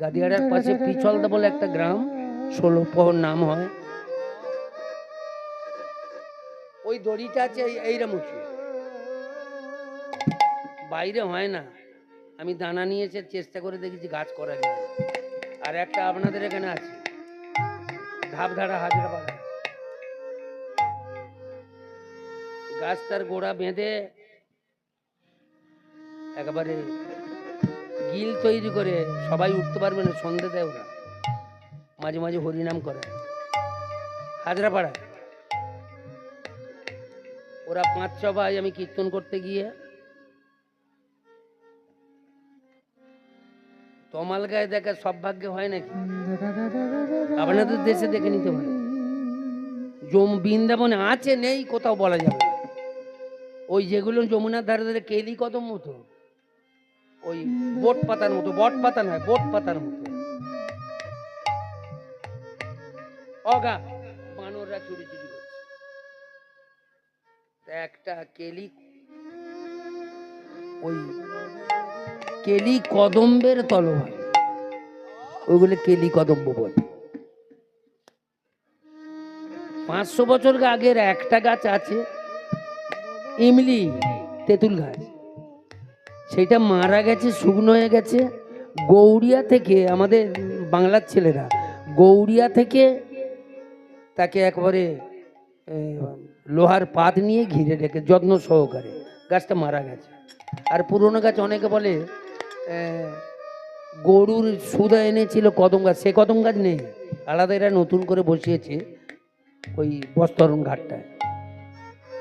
গাদিয়াড়ার পাশে পিছলদা বলে একটা গ্রাম, 16 প্রহর নাম হয়। ওই দড়িটা আছে এইরকম উঁচু, বাইরে হয় না। আমি দানা নিয়ে এসে চেষ্টা করে দেখেছি গাছ করা যায়। আর একটা আপনাদের এখানে আছে ধাপধারা হাজরাপাড়া, গাছটার গোড়া বেঁধে একেবারে গিল তৈরি করে সবাই উঠতে পারবে না, সন্ধে দেয় ওরা, মাঝে মাঝে হরিনাম করে হাজরাপাড়ায়। ওরা 5-6 ভাই, আমি কীর্তন করতে গিয়ে তমাল গায়ে দেখা সব ভাগ্যে হয় নাকি, আপনাদের দেশে দেখে নিতে পারে। বৃন্দাবনে আছে নেই কোথাও বলা যাবে না। ওই যেগুলো যমুনার ধারে ধারে কেলি কদম মতো, ওই বট পাতার মতো, বট পাতা নয় বট পাতার মতো অগা বানররা চুরি চুরি করছে। একটা কেলি, ওই কেলি কদম্বের তলোয়ার, ওইগুলো কেলি কদম্ব বলে। 500 বছর আগের একটা গাছ আছে ইমলি তেঁতুল গাছ, সেটা মারা গেছে, শুকনো হয়ে গেছে। গৌড়িয়া থেকে আমাদের বাংলার ছেলেরা গৌড়িয়া থেকে তাকে একবারে লোহার পাত নিয়ে ঘিরে রেখে যত্ন সহকারে, গাছটা মারা গেছে। আর পুরনো গাছ অনেকে বলে গরুর সুদা এনেছিল কদম গাছ, সে কদম গাছ নেই, আলাদা এরা নতুন করে বসিয়েছে ওই বস্তরণ ঘাটটায়,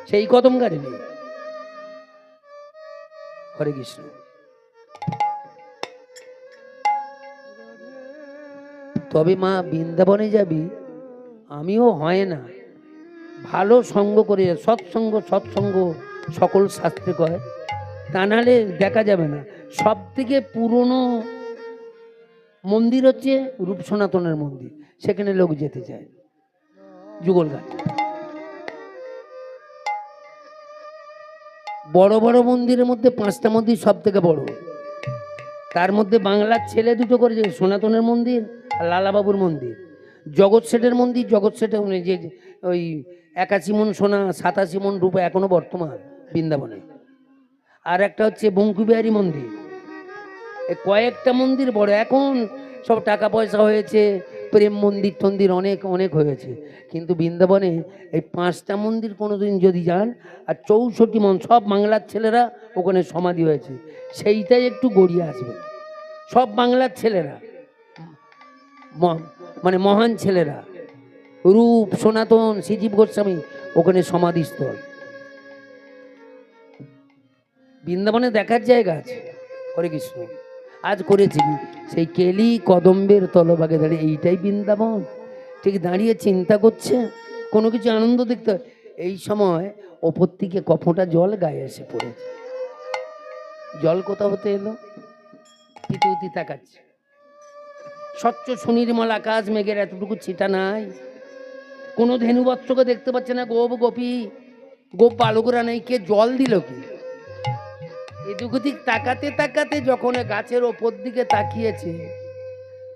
সেই কদম গাছ নেই। হরে কৃষ্ণ। তবে মা বৃন্দাবনে যাবি, আমিও হয় না, ভালো সঙ্গ করে, সৎসঙ্গ সৎসঙ্গ সকল শাস্ত্রে কয়, তা নাহলে দেখা যাবে না। সব থেকে পুরনো মন্দির হচ্ছে রূপ সনাতনের মন্দির, সেখানে লোক যেতে চায়, যুগলঘাট। বড় বড় মন্দিরের মধ্যে 5টা মন্দির সব থেকে বড়, তার মধ্যে বাংলার ছেলে দুটো করেছে, সনাতনের মন্দির আর লালাবাবুর মন্দির। জগৎ শেঠের মন্দির, জগৎ শেঠের যে ওই 81 মণ সোনা 87 মণ রূপা এখনো বর্তমান বৃন্দাবনে। আর একটা হচ্ছে বঙ্কুবিহারী মন্দির। এই কয়েকটা মন্দির বড়, এখন সব টাকা পয়সা হয়েছে, প্রেম মন্দির টন্দির অনেক অনেক হয়েছে, কিন্তু বৃন্দাবনে এই 5টা মন্দির কোনোদিন যদি যান, আর 64 মণ, সব বাংলার ছেলেরা ওখানে সমাধি হয়েছে, সেইটাই একটু গড়িয়ে আসবে। সব বাংলার ছেলেরা, মানে মহান ছেলেরা, রূপ সনাতন শ্রীজীব গোস্বামী ওখানে সমাধিস্থল। বৃন্দাবনে দেখার জায়গা আছে। হরে কৃষ্ণ। আজ করেছি কি, সেই কেলি কদম্বের তলভাগে দাঁড়িয়ে, এইটাই বৃন্দাবন, ঠিক দাঁড়িয়ে চিন্তা করছে, কোনো কিছু আনন্দ দেখতে হয়। এই সময় ওপর থেকে কফোটা জল গায়ে এসে পড়েছে। জল কোথা হতে এলো? ইতি তাকাচ্ছে, স্বচ্ছ সুনির্মল আকাশ, মেঘের এতটুকু ছিটা নাই, কোনো ধেনুবৎসকে দেখতে পাচ্ছে না, গোপ গোপী গোপ বালকরা নেই, কে জল দিল কি? এদিক ওদিক তাকাতে তাকাতে যখন গাছের ওপর দিকে তাকিয়েছে,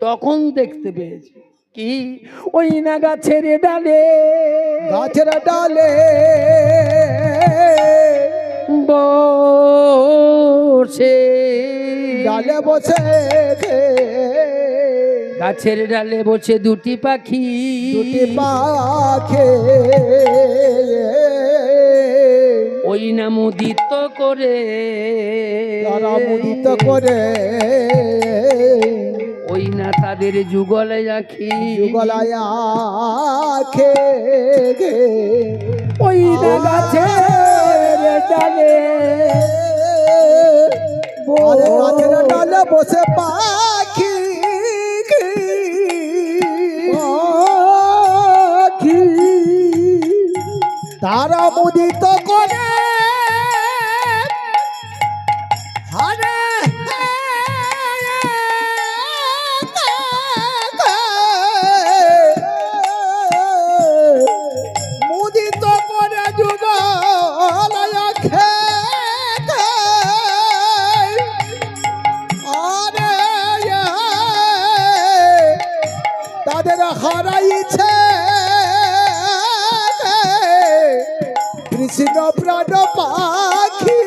তখন দেখতে পেয়েছে কি, ওই না গাছের ডালে, গাছের ডালে বসে, ডালে বসে, গাছের ডালে বসে দুটি পাখি, দুটি পাখি ওই না মুদিত করে, তারা মুদিত করে, ওই না তাদের যুগলে আখি, যুগলায় আখে, ওই না গাছের ডালে, গাছের ডালে বসে পাখি, পাখি তারা মুদিত করে, হারে মুদিত করে যুগলায় খেতে, আরে হারাইছে কৃষ্ণ প্রাণ পাখি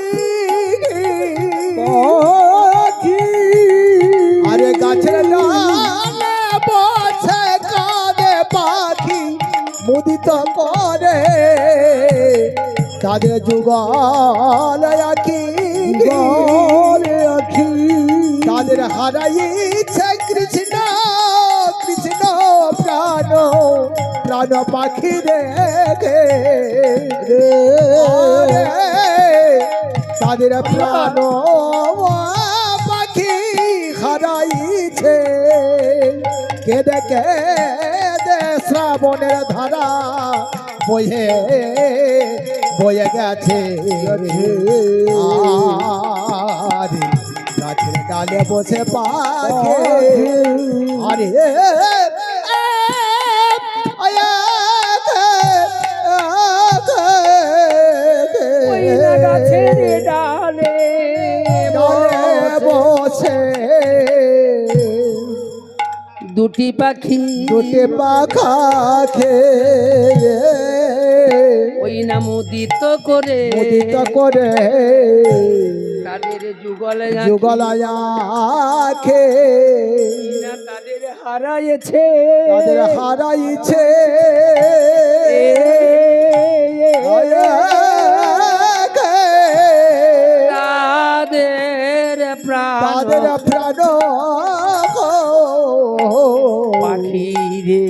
আরে গাছের ডালে বসে কাঁদে পাখি মুদিত করে তাদের যুগল আখি তাদের হারাইছে কৃষ্ণ কৃষ্ণ প্রাণ প্রাণ পাখি রে তাদের প্রাণ পাখি হারাইছে কেঁদে কেঁদে শ্রাবণের ধারা বয়ে বয়ে গেছে আরে গাছের ডালে বসে পাখি আরে ডালে বসে দুটি পাখি পাখা ওই না মুদিত করে তাদের যুগল যুগলায়াখে তাদের হারাইছে তাদের প্রাণ পাখি রে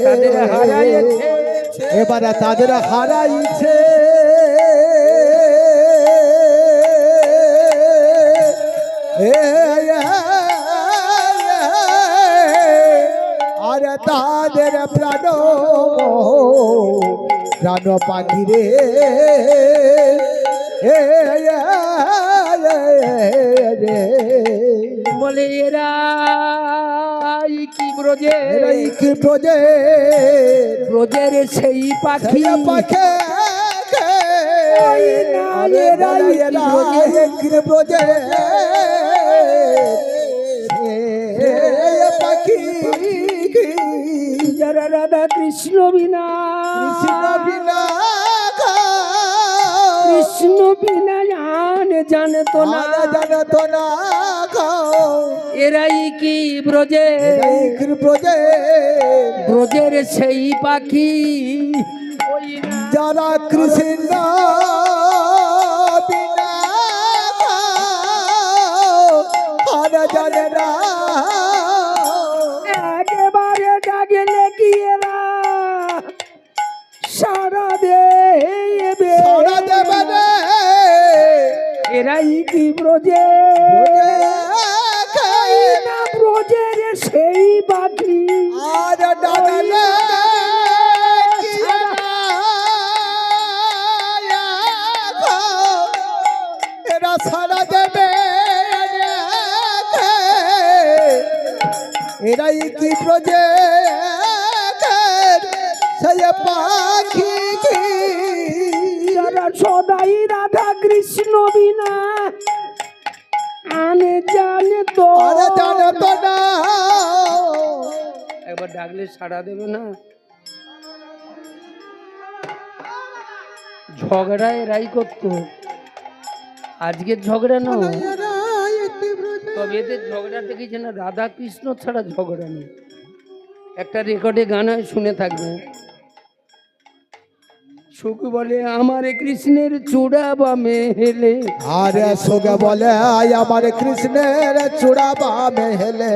তাদের হারাইছে এবারে তাদের হারাইছে আর তাদের প্রাণ প্রাণ পাখি রে বলে এরা কি ব্রজের সেই পাখি পাখি ব্রজে পাখি যারা রাধা কৃষ্ণ বিনা জানতো না এরাই কি ব্রজের সেই পাখি যারা কৃষ্ণ বিনা জানে না একেবারে ডাকলে কি এরা সারা দেবে এরাই কি ব্রজের সেই পাখি আর ডাকলে এরা সারা দেবে এরাই কি সেই পাখি যারা সদাই রাধা কৃষ্ণ বিনা জানে তো না একবার ডাকলে সাড়া দেবে না ঝগড়া এরাই করতো আজকের ঝগড়া না তবে এদের ঝগড়া দেখেছে না রাধা কৃষ্ণ ছাড়া ঝগড়া নেই একটা রেকর্ডে গান হয় শুনে থাকবে সুখ বলে আমার কৃষ্ণের চূড়া বামে হেলে আরে সোগে বলে আমার কৃষ্ণের চূড়া বামে হেলে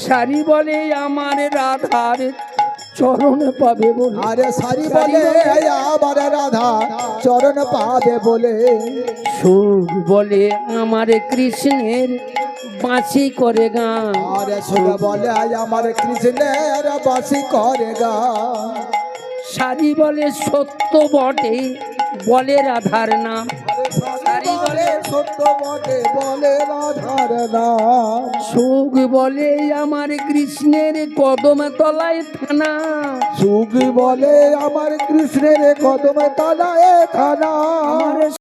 সারি বলে আমার রাধার চরণ পাবে বলে আরে সারি বলে আমার রাধা চরণ পাবে বলে সুখ বলে আমার কৃষ্ণের বাঁশি করে গান আরে সোগে বলে আমার কৃষ্ণের বাঁশি করে গান সারি বলে সত্য বটে বলে রাধার নাম সারি বলে সত্য বটে বলে রাধার নাম সুখ বলে আমার কৃষ্ণের কদম তলায় থানা সুখ বলে আমার কৃষ্ণের কদম তলায় থানা